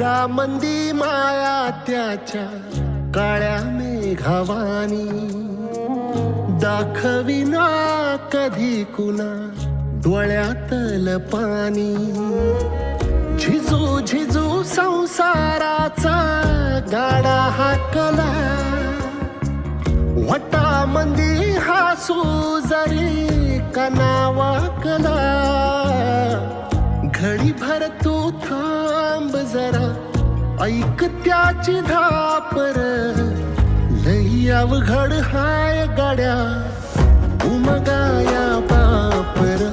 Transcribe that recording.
मंदी माया त्याच्या काळ्या मेघावानी दाखविना कधी कुणा डोळ्यातल पाणी झिजू झिजू संसाराचा गाडा हाकला वटा मंदी हासू जरी कनावाकला घडी भर तू थांब जरा ऐक त्याची धापर लई अवघड हाय गाड्या उमगाया बापर